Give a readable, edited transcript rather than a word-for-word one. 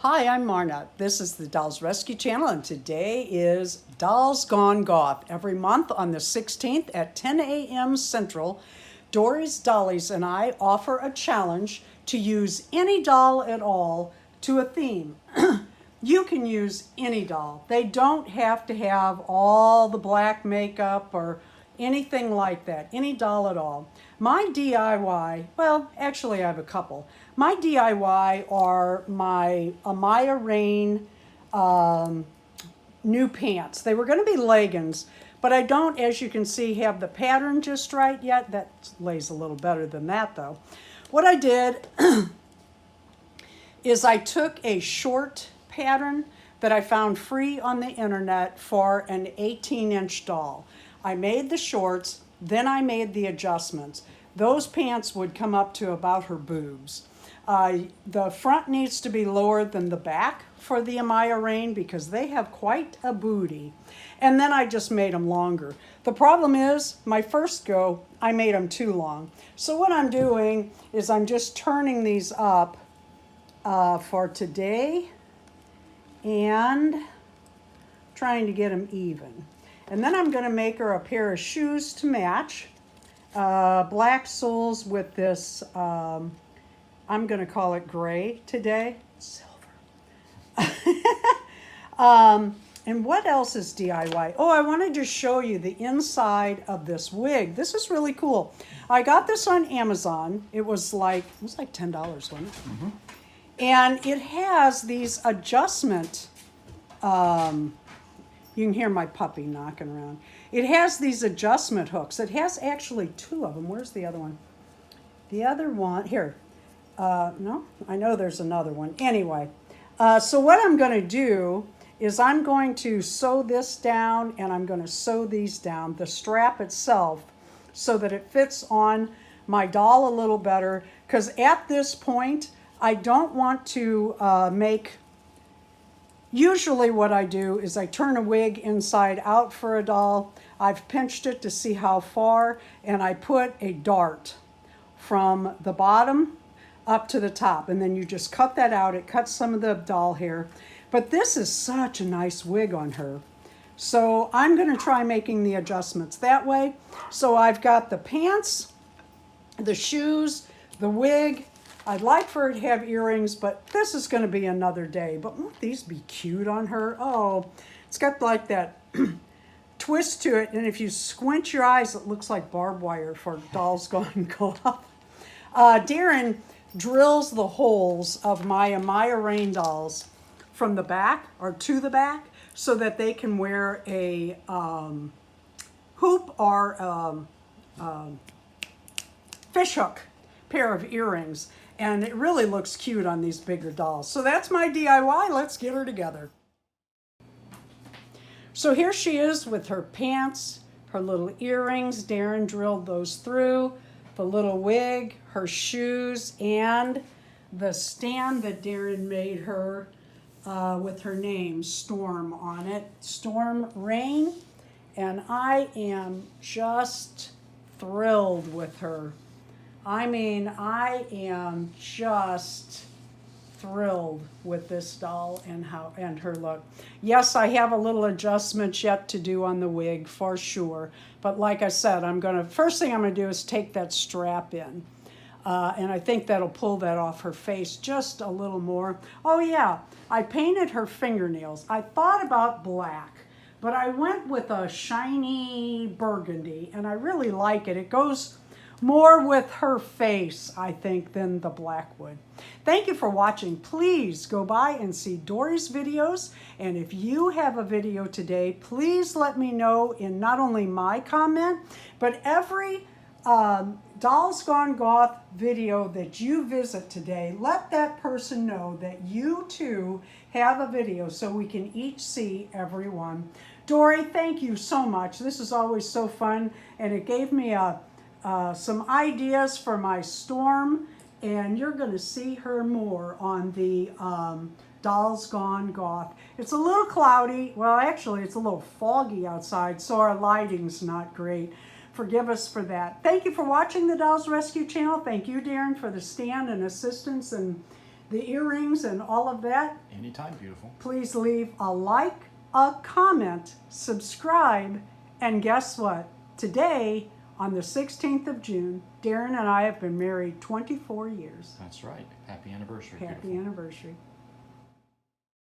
Hi, I'm Marna. This is the Dolls Rescue Channel, and today is Dolls Gone Goth. Every month on the 16th at 10 a.m. Central, Dory's Dollies and I offer a challenge to use any doll at all to a theme. You can use any doll. They don't have to have all the black makeup or anything like that, any doll at all. My DIY, well, actually I have a couple. My DIY are my Amaya Raine new pants. They were going to be leggings, but I don't, as you can see, have the pattern just right yet. That lays a little better than that though. What I did is I took a short pattern that I found free on the internet for an 18-inch doll. I made the shorts, then I made the adjustments. Those pants would come up to about her boobs. The front needs to be lower than the back for the Amaya Raine because they have quite a booty. And then I just made them longer. The problem is, my first go, I made them too long. So what I'm doing is I'm just turning these up for today and trying to get them even. And then I'm going to make her a pair of shoes to match. Black soles with this, I'm going to call it gray today. Silver. And what else is DIY? Oh, I wanted to show you the inside of this wig. This is really cool. I got this on Amazon. It was like $10, wasn't it? Mm-hmm. And it has these adjustment, you can hear my puppy knocking around. It has these adjustment hooks. It has actually two of them. Where's the other one? The other one, here. No, I know there's another one. Anyway, so what I'm going to do is I'm going to sew this down and I'm going to sew these down, the strap itself, so that it fits on my doll a little better. Because at this point, I don't want to make, usually what I do is I turn a wig inside out for a doll. I've pinched it to see how far, and I put a dart from the bottom up to the top, and then you just cut that out. It cuts some of the doll hair, but this is such a nice wig on her. So I'm going to try making the adjustments that way. So I've got the pants, the shoes, the wig. I'd like for her to have earrings, but this is going to be another day. But won't these be cute on her? Oh, it's got like that twist to it, and if you squint your eyes, it looks like barbed wire for Dolls Gone Goth. Darren drills the holes of my Amaya Raine dolls from the back or to the back so that they can wear a hoop or fish hook pair of earrings. And it really looks cute on these bigger dolls. So that's my DIY. Let's get her together. So here she is with her pants, her little earrings. Darren drilled those through. The little wig, her shoes, and the stand that Darren made her with her name, Storm, on it. Storm Raine. And I am just thrilled with her. I mean, I am just thrilled with this doll and her look. Yes, I have a little adjustment yet to do on the wig for sure. But like I said, first thing I'm gonna do is take that strap in. And I think that'll pull that off her face just a little more. Oh yeah, I painted her fingernails. I thought about black, but I went with a shiny burgundy and I really like it. It goes more with her face, I think, than the black would. Thank you for watching. Please go by and see Dory's videos. And if you have a video today, please let me know in not only my comment, but every Dolls Gone Goth video that you visit today. Let that person know that you too have a video so we can each see everyone. Dory, thank you so much. This is always so fun, and it gave me some ideas for my Storm, and you're going to see her more on the Dolls Gone Goth. It's a little cloudy. Well, actually, it's a little foggy outside, so our lighting's not great. Forgive us for that. Thank you for watching the Dolls Rescue Channel. Thank you, Darren, for the stand and assistance and the earrings and all of that, Anytime, beautiful. please leave a like, a comment, subscribe, and guess what? Today, on the 16th of June, Darren and I have been married 24 years. That's right. Happy anniversary, Happy beautiful. anniversary.